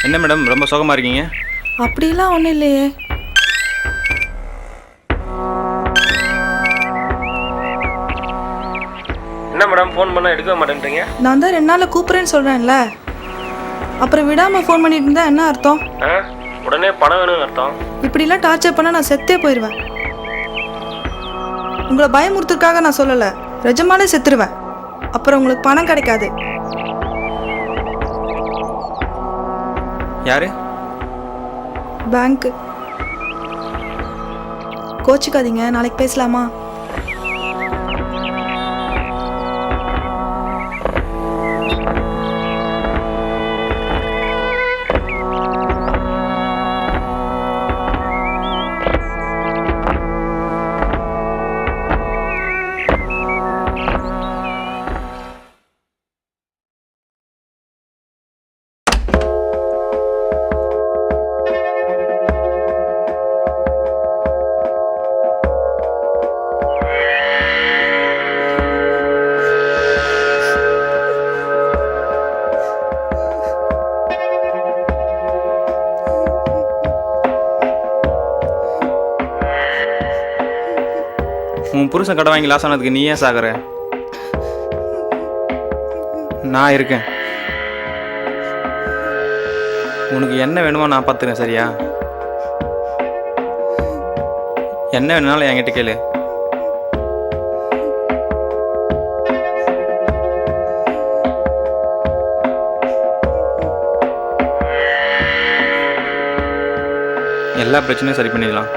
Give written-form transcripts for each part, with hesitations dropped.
என்ன மேடம் ரொம்ப சோகமாக இருக்கீங்க? அப்படிலாம் ஒன்றும் இல்லையே. என்ன மேடம் ஃபோன் பண்ணால் எடுக்க மாட்டேன்றீங்க? நான் தான் 2 நாளில் கூப்பிட்றேன்னு சொல்கிறேன்ல, அப்புறம் விடாமல் ஃபோன் பண்ணிட்டு இருந்தா என்ன அர்த்தம்? உடனே பணம் வேணும்னு அர்த்தம். இப்படிலாம் டார்ச்சர் பண்ணால் நான் செத்தே போயிடுவேன். உங்களை பயமுறுத்துறதுக்காக நான் சொல்லலை, நிஜமாலே செத்துருவேன். அப்புறம் உங்களுக்கு பணம் கிடைக்காது. யாரு? பேங்க்கு. கோச்சிக்காதீங்க, நாளைக்கு பேசலாமா? உன் புருஷன் கடை வாங்கி லாஸ் ஆனதுக்கு நீ ஏன் சாகுற? நான் இருக்கேன். உனக்கு என்ன வேணுமோ நான் பார்த்துக்கிறேன், சரியா? என்ன வேணுனாலும் என்கிட்ட கேளு. எல்லா பிரச்சனையும் சரி பண்ணிடலாம்.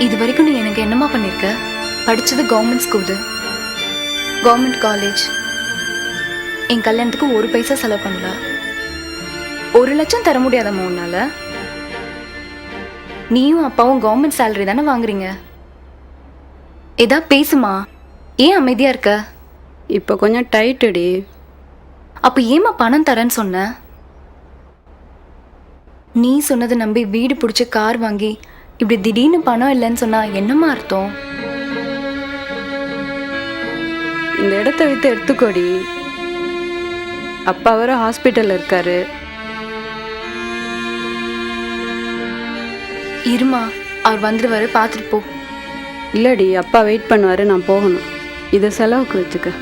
இது வரைக்கும் நீ எனக்கு என்னமா பண்ணியிருக்க? படித்தது கவர்மெண்ட் ஸ்கூலு, கவர்மெண்ட் காலேஜ். என் கல்யாணத்துக்கு 1 பைசா செலவு பண்ணல. 1 லட்சம் தர முடியாதம்மா உன்னால? நீயும் அப்பாவும் கவர்மெண்ட் சேலரி தானே வாங்குறீங்க. ஏதா பேசுமா, ஏன் அமைதியா இருக்க? இப்போ கொஞ்சம் டைட்டுடி. அப்போ ஏமா பணம் தரேன்னு சொன்ன? நீ சொன்னதை நம்பி வீடு பிடிச்சி கார் வாங்கி இப்படி திடீர்னு பணம் இல்லைன்னு சொன்னா என்னமா அர்த்தம்? இந்த இடத்த வித்து எடுத்துக்கோடி. அப்பா வர ஹாஸ்பிட்டல்ல இருக்காரு. இருமா, அவர் வந்துடுவாரு, பார்த்துட்டு போ. இல்லடி, அப்பா வெயிட் பண்ணுவாரு, நான் போகணும். இதை செலவுக்கு வச்சுக்க.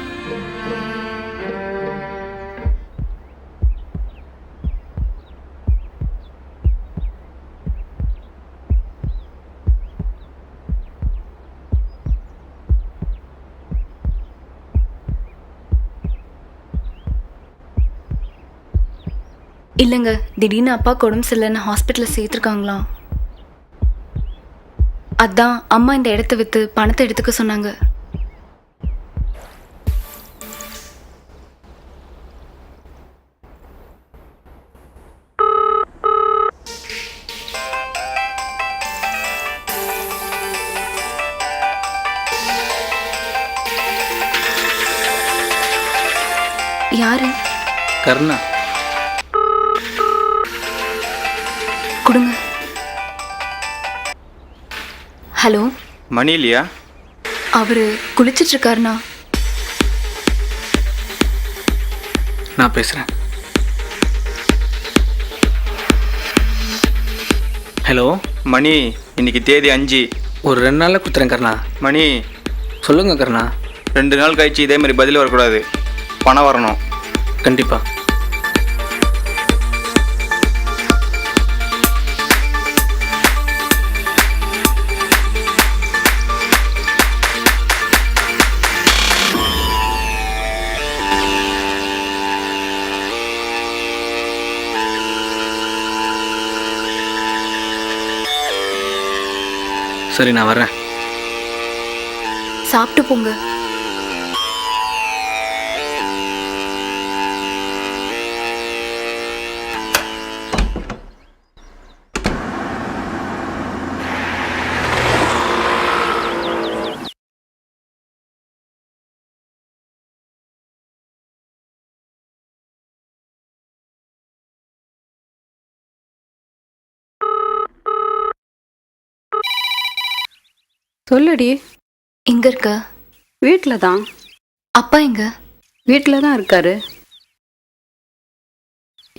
இல்லைங்க, திடீர்னு அப்பா உடம்பு சரியில்லைன்னு ஹாஸ்பிட்டலில் சேர்த்துருக்காங்களாம். அதான் அம்மா இந்த இடத்த விற்று பணத்தை எடுத்துக்க சொன்னாங்க. யாரு? கருணா. கொடுங்க. ஹலோ, மணி இல்லையா? அவர் குளிச்சிட்டு இருக்காருண்ணா. நான் பேசுகிறேன். ஹலோ, மணி இன்னைக்கு தேதி 5. ஒரு 2 நாளில் கொடுத்துறேன் கருணா. மணி சொல்லுங்கள் கருணா. 2 நாள் கழிச்சு இதே மாதிரி பதில் வரக்கூடாது, பணம் வரணும். கண்டிப்பாக. சரி, நான் வரேன். சாப்பிட்டு போங்க. சொல்லுடி. எங்க இருக்க? வீட்டில் தான். அப்பா எங்க? வீட்டில் தான் இருக்காரு.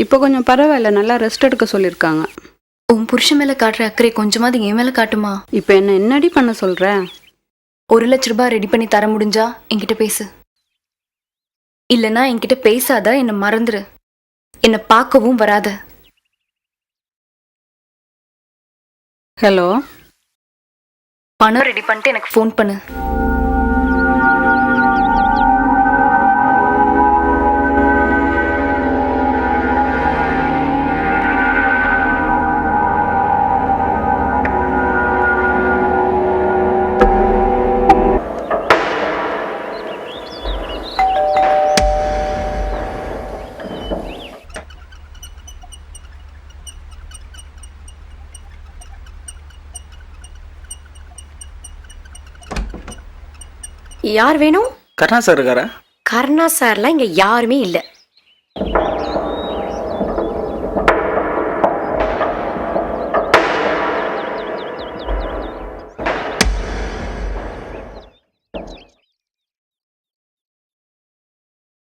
இப்போ கொஞ்சம் பரவாயில்ல, நல்லா ரெஸ்ட் எடுக்க சொல்லியிருக்காங்க. உன் புருஷன் மேல காட்டுற அக்கறை கொஞ்சமாவது என் மேல காட்டுமா? இப்போ என்னடி பண்ண சொல்கிற? 1,00,000 ரெடி பண்ணி தர முடிஞ்சா என்கிட்ட பேசு. இல்லைன்னா என்கிட்ட பேசாத, என்னை மறந்துரு. என்னை பார்க்கவும் வராத. ஹலோ, பணம் ரெடி பண்ணிட்டு எனக்கு ஃபோன் பண்ணு. யார் வேணும்? கருணா சார் இருக்காரா? கருணா சார்லாம் இங்க யாருமே இல்ல.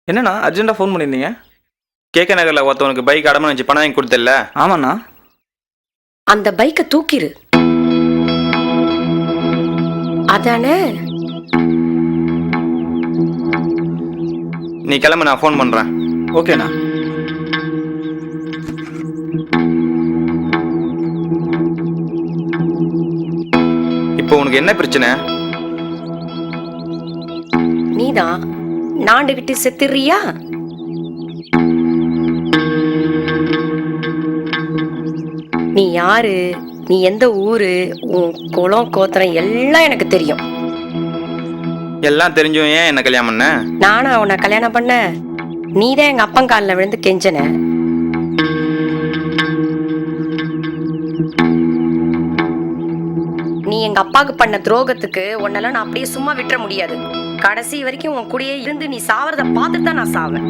என்னண்ணா அர்ஜென்ட்டாக ஃபோன் பண்ணியிருந்தீங்க? கேகே நகரில் ஒருத்தவனுக்கு பைக் அடமான வச்சு பணம் வாங்கி கொடுத்தல? ஆமாண்ணா. அந்த பைக்கை தூக்கிரு. அதானே? நீ கிளம்பு, நான் ஃபோன் பண்ணுறேன். ஓகேண்ணா. இப்போ உனக்கு என்ன பிரச்சனை? நீதான் நாண்டுகிட்டு செத்துறியா? நீ யாரு, நீ எந்த ஊரு, உன் குலம் கோத்திரம் எல்லாம் எனக்கு தெரியும். எல்லாம் தெரிஞ்சும் ஏன் என்ன கல்யாணம் பண்ண? நானா உன்னை கல்யாணம் பண்ண? நீதான் எங்க அப்பன் காலில் விழுந்து கெஞ்சன. நீ எங்க அப்பாவுக்கு பண்ண துரோகத்துக்கு உன்னெல்லாம் நான் அப்படியே சும்மா விட்டுற முடியாது. கடைசி வரைக்கும் உன் கூடயே இருந்து நீ சாவறத பார்த்துட்டு தான் நான் சாவேன்.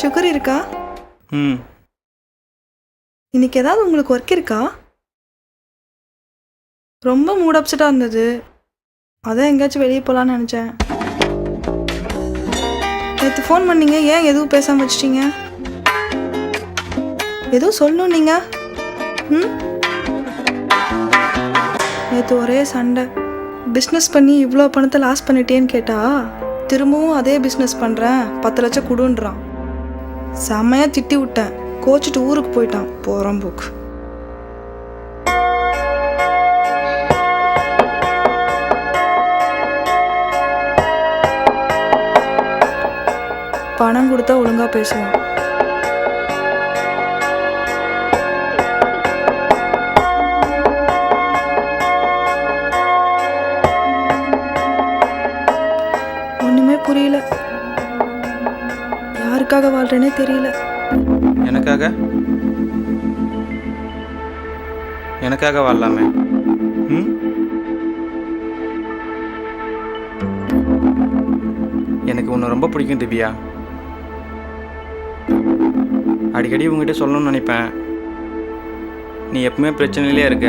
சுகர் இருக்கா? இன்னைக்கு ஏதாவது உங்களுக்கு ஒர்க் இருக்கா? ரொம்ப மூட் அப்செட்டாக இருந்தது. அதான் எங்கேயாச்சும் வெளியே போகலான்னு நினச்சேன். நேற்று ஃபோன் பண்ணீங்க, ஏன் எதுவும் பேசாமல் வச்சிட்டீங்க? எதுவும் சொல்லணும் நீங்கள். நேற்று ஒரே சண்டை. பிஸ்னஸ் பண்ணி இவ்வளோ பணத்தை லாஸ் பண்ணிட்டேன்னு கேட்டா திரும்பவும் அதே பிஸ்னஸ் பண்ணுறேன் 10 லட்சம் கொடுன்றான். செம்மையாக திட்டி விட்டேன். கோச்சிட்டு ஊருக்கு போயிட்டான் போகிறம்போக்கு. பணம் கொடுத்தா ஒழுங்காக பேசுவான். ஒன்றுமே புரியல. யாருக்காக வாழ்றேனே தெரியல. எனக்காக வாழலாமே. எனக்கு உன்னை ரொம்ப பிடிக்கும் திவ்யா. அடிக்கடி உங்ககிட்ட சொல்லணும்னு நினைப்பேன். நீ எப்பவுமே பிரச்சனையிலே இருக்க.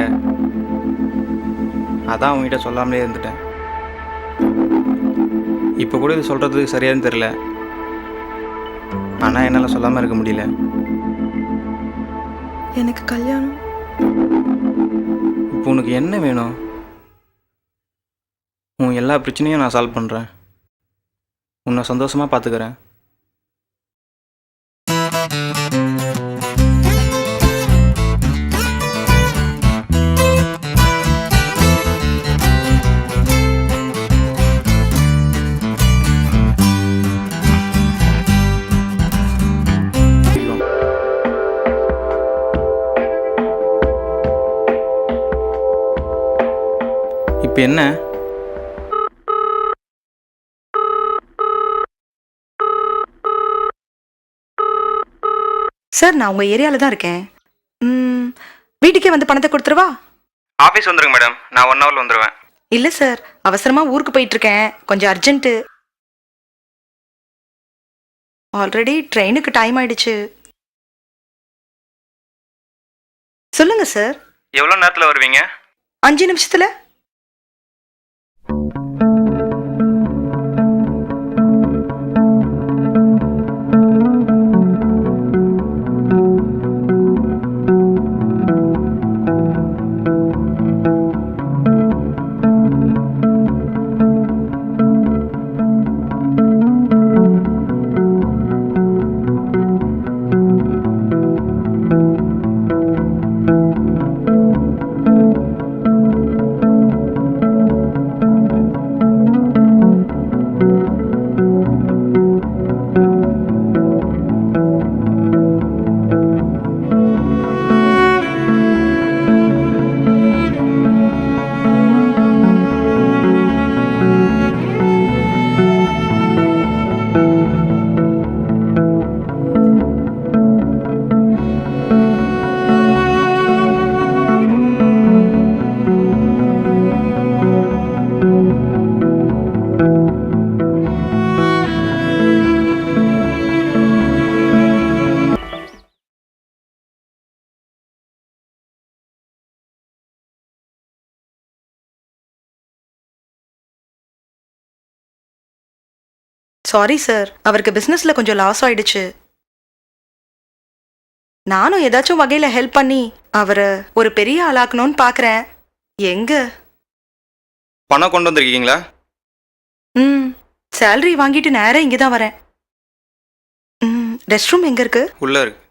அதான் உங்ககிட்ட சொல்லாமலே இருந்துட்டேன். இப்போ கூட இது சொல்கிறதுக்கு சரியானு தெரில. ஆனால் என்னால் சொல்லாமல் இருக்க முடியல. எனக்கு கல்யாணம். இப்போ உனக்கு என்ன வேணும்? உன் எல்லா பிரச்சனையும் நான் சால்வ் பண்ணுறேன். உன்னை சந்தோஷமாக பார்த்துக்கிறேன். இப்போ என்ன? சார், நான் உங்கள் ஏரியாவில் தான் இருக்கேன். வீட்டுக்கே வந்து பணத்தை கொடுத்துருவா? ஆஃபீஸ் வந்துருங்க மேடம். நான் 1 ஹவரில் வந்துடுவேன். இல்லை சார், அவசரமாக ஊருக்கு போயிட்டுருக்கேன். கொஞ்சம் அர்ஜென்ட்டு. ஆல்ரெடி ட்ரெயினுக்கு டைம் ஆயிடுச்சு. சொல்லுங்க சார். எவ்வளோ நேரத்தில் வருவீங்க? 5 நிமிஷத்தில். சாரி சார், அவருக்கு பிஸ்னஸில் கொஞ்சம் லாஸ் ஆயிடுச்சு. நானும் ஏதாச்சும் வகையில் ஹெல்ப் பண்ணி அவரை ஒரு பெரிய ஆளாக்கணும்னு பார்க்குறேன். எங்க? பணம் கொண்டு வந்திருக்கீங்களா? சேலரி வாங்கிட்டு நேராக இங்கே தான் வரேன். ரெஸ்ட் ரூம் எங்கே இருக்கு? உள்ளே இருக்கு.